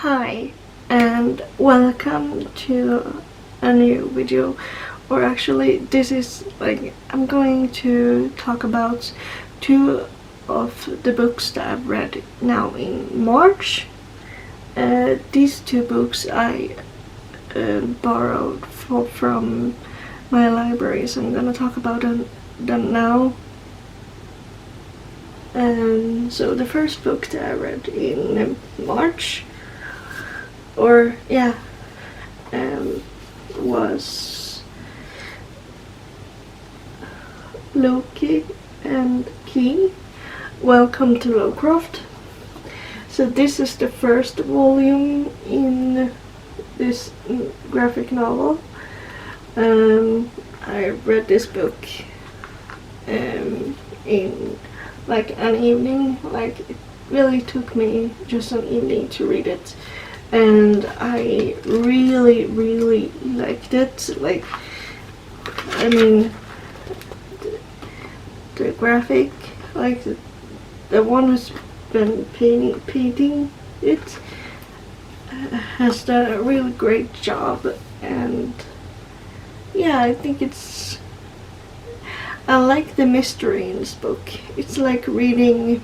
Hi, and welcome to a new video. Or actually, this is I'm going to talk about two of the books that I've read now in March. These two books I borrowed from my library, so I'm gonna talk about them now. So the first book that I read in March, was Loki and Key. Welcome to Lowcroft. So this is the first volume in this graphic novel. I read this book in an evening. It really took me just an evening to read it, and I really liked it. The graphic, the one who's been painting it has done a really great job, and yeah, I think I like the mystery in this book. It's like reading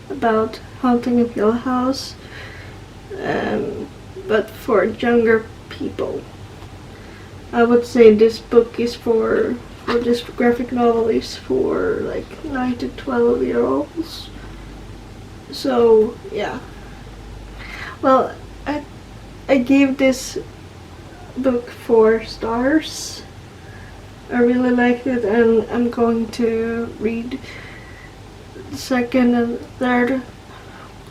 about Haunting of Hill House, but for younger people. I would say this book is this graphic novel is for 9 to 12-year-olds. So yeah. Well, I gave this book 4 stars. I really liked it, and I'm going to read the second and third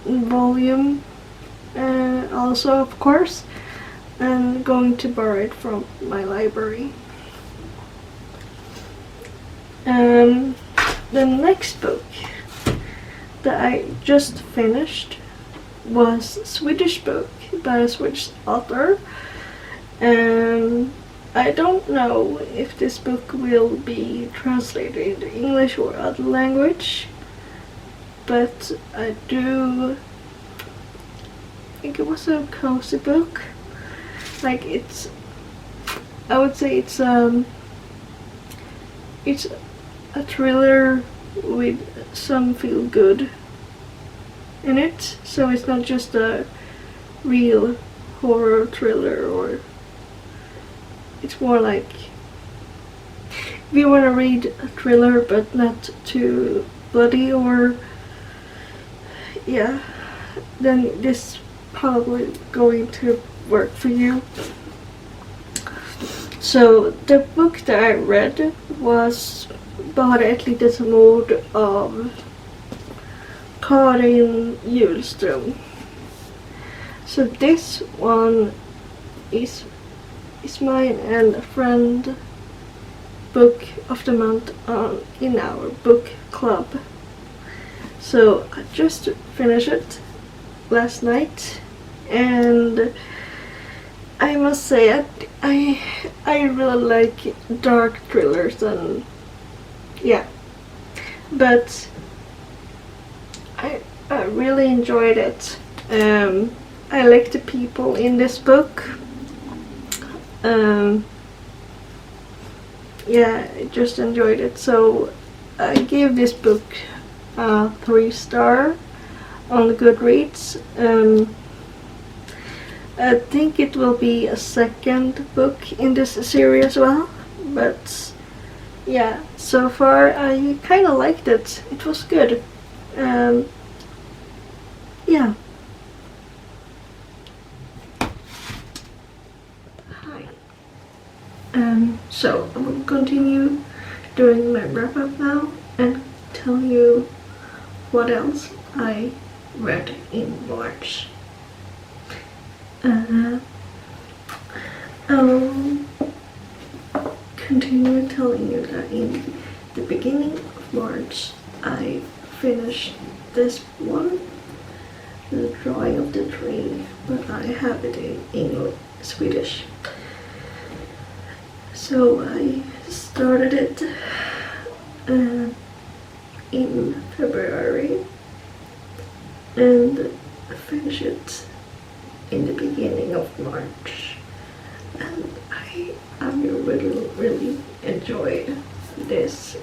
volume also, of course, and going to borrow it from my library. The next book that I just finished was a Swedish book by a Swedish author. I don't know if this book will be translated into English or other language, but I do think it was a cozy book. I would say it's a thriller with some feel good in it, so it's not just a real horror thriller, or it's more like if you want to read a thriller but not too bloody, or then this probably going to work for you. Så the book that I read was Bara ett litet mord av Karin Hjulström. So this one is mine and a friend book of the month in our book club. So I just finished it last night, and I must say I really like dark thrillers, and but I really enjoyed it. I like the people in this book. I just enjoyed it, so I gave this book 3 star on Goodreads. I think it will be a second book in this series as well, but yeah, so far I kind of liked it. It was good. Yeah. Hi. So I will continue doing my wrap up now and tell you what else I read in March. I'll continue telling you that in the beginning of March I finished this one, The Drawing of the Tree, but I have it in English, Swedish. So I started it in February and finished it in the beginning of March, and I really enjoyed this.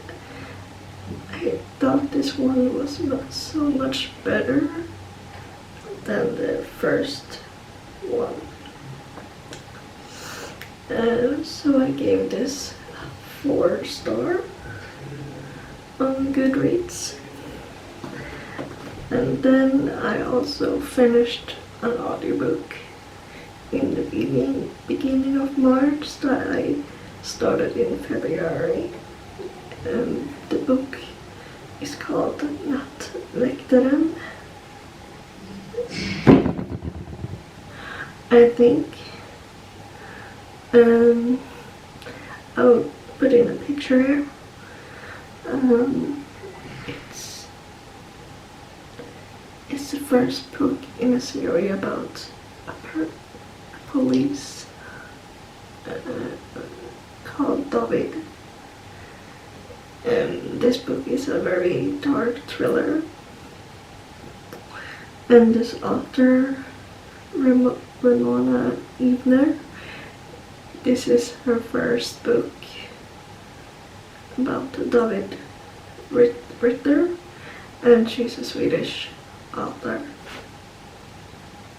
I thought this one was not so much better than the first one. So I gave this 4-star on Goodreads. And then I also finished an audiobook in the beginning of March that I started in February. The book is called Nectarine. I think I'll put in a picture here. It's the first book in a series about a police called David. This book is a very dark thriller, and this author, Ramona Evener, this is her first book about David Ritter, and she's a Swedish author.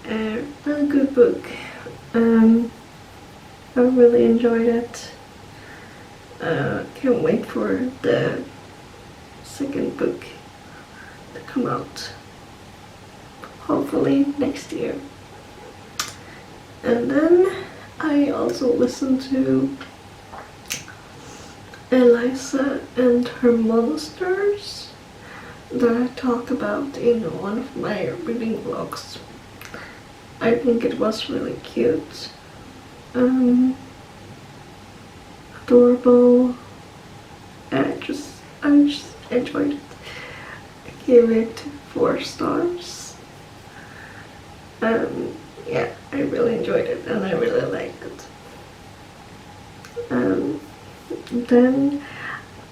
A good book. I really enjoyed it. Can't wait for the second book to come out, hopefully next year. And then I also listened to Eliza and Her Monsters that I talk about in one of my reading vlogs. I think it was really cute, adorable, and I just enjoyed it. I gave it 4 stars. Yeah, I really enjoyed it and I really liked it. Then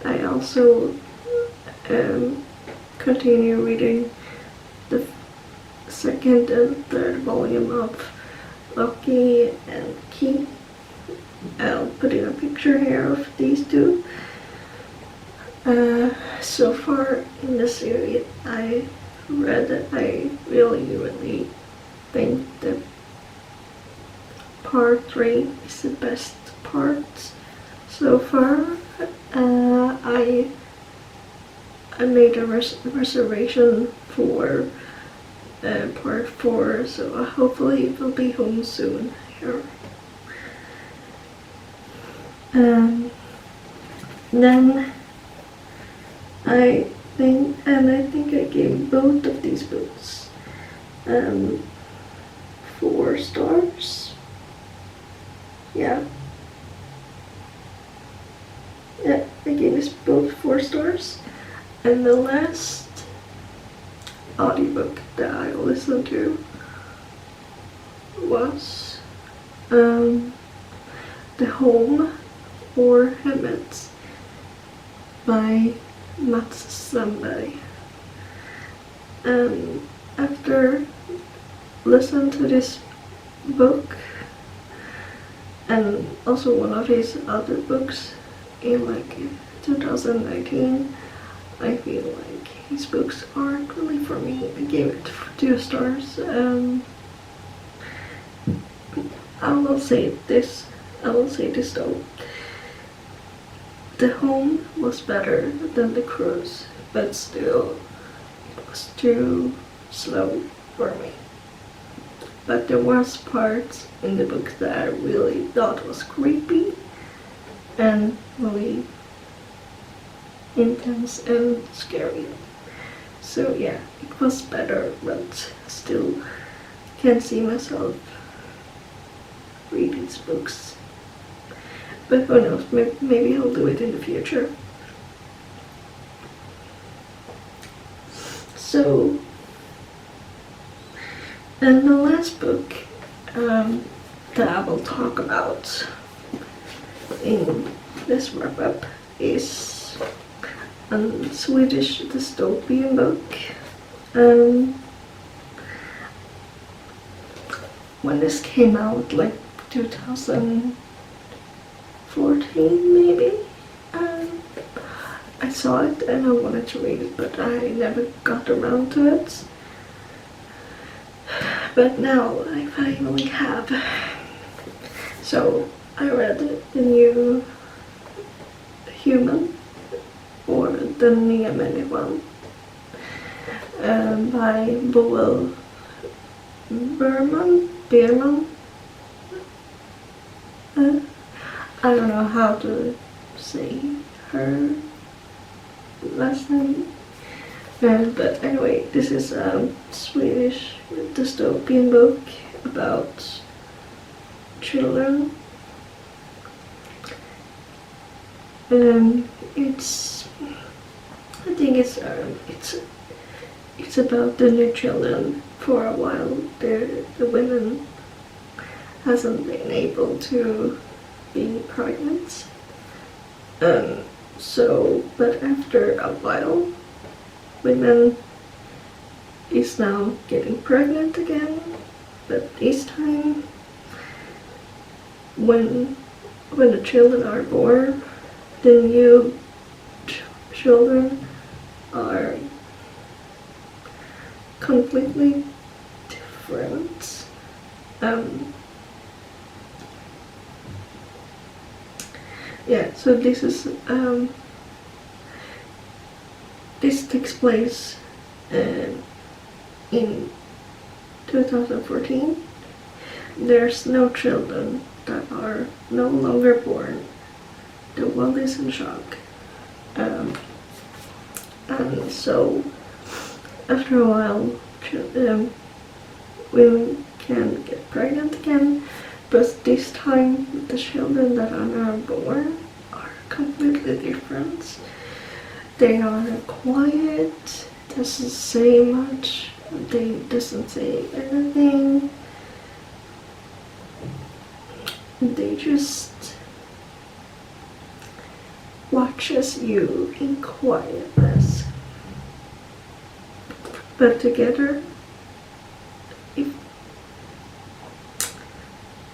I also continue reading the second and third volume of Loki and Key. I'll put in a picture here of these two. So far in the series I read, I really think that part 3 is the best part so far. I made a reservation for part 4, so hopefully it will be home soon here. Then I think I gave both of these books 4 stars. Yeah, I gave this both 4 stars. And the last audiobook that I listened to was The Home or Harriets by Mats Sandberg. After listening to this book and also one of his other books in like 2019, I feel like his books aren't really for me. I gave it 2 stars. I will say this though. The Home was better than The Cruise, but still it was too slow for me. But there was parts in the book that I really thought was creepy and really intense and scary. So yeah, it was better, but still can't see myself read these books. But who knows, maybe I'll do it in the future. So, and the last book that I will talk about in this wrap-up is a Swedish dystopian book. when this came out, like 2014 maybe. I saw it and I wanted to read it, but I never got around to it. But now I finally have. So I read the new Human, or the Niemeni one, by Boel Bierman. I don't know how to say her last name. But anyway, this is a Swedish dystopian book about children. I think it's about the new children. For a while, the women hasn't been able to be pregnant. But after a while, women is now getting pregnant again. But this time, when the children are born, the new children are completely different. Yeah, so this is this takes place in 2014. There's no children that are no longer born. The world is in shock. And so after a while, women can get pregnant again, but this time the children that are now born are completely different. They are quiet, doesn't say much, they doesn't say anything. They just watches you in quietness. But together,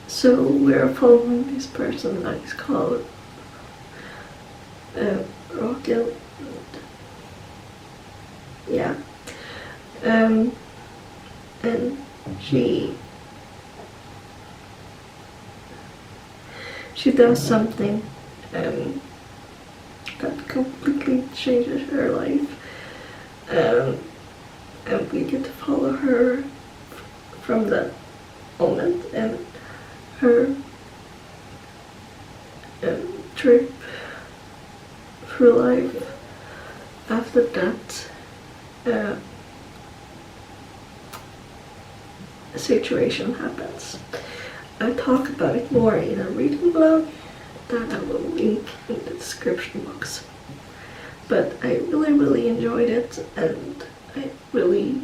so we're following this person that is called Raquel. Yeah. And she does something that completely changes her life, and we get to follow her from that moment and her trip through life after that situation happens. I talk about it more in a reading blog that I will link in the description box. But I really enjoyed it, and I really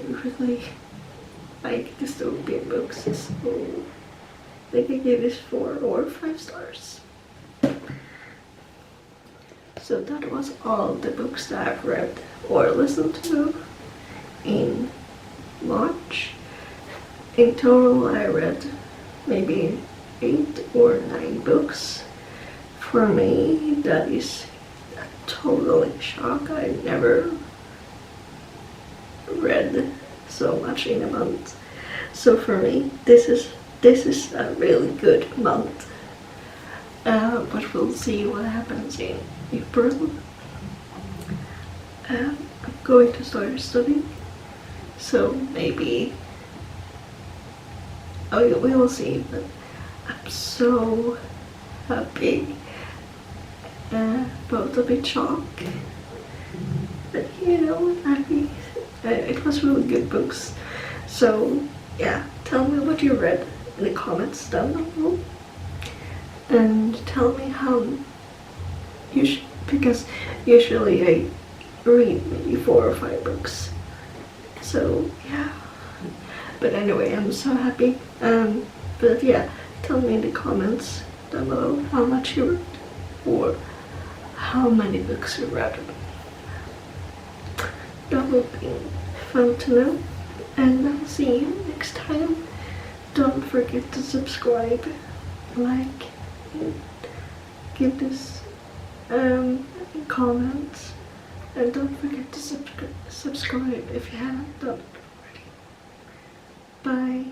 like dystopian books, so I think I gave this 4 or 5 stars. So that was all the books that I've read or listened to in March. In total I read maybe 8 or 9 books. For me, that is a total shock. I never read so much in a month. So for me, this is a really good month. But we'll see what happens in April. I'm going to start studying, so maybe we will see. But I'm so happy, both a bit shocked, but I'm happy. It was really good books. So yeah, tell me what you read in the comments down below, and tell me how because usually I read maybe 4 or 5 books. So yeah, but anyway, I'm so happy. But yeah, tell me in the comments down below how much you read or how many books you read. That will be fun to know, and I'll see you next time. don't forget to subscribe, like, and give this comments, and don't forget to subscribe if you haven't done it already. Bye.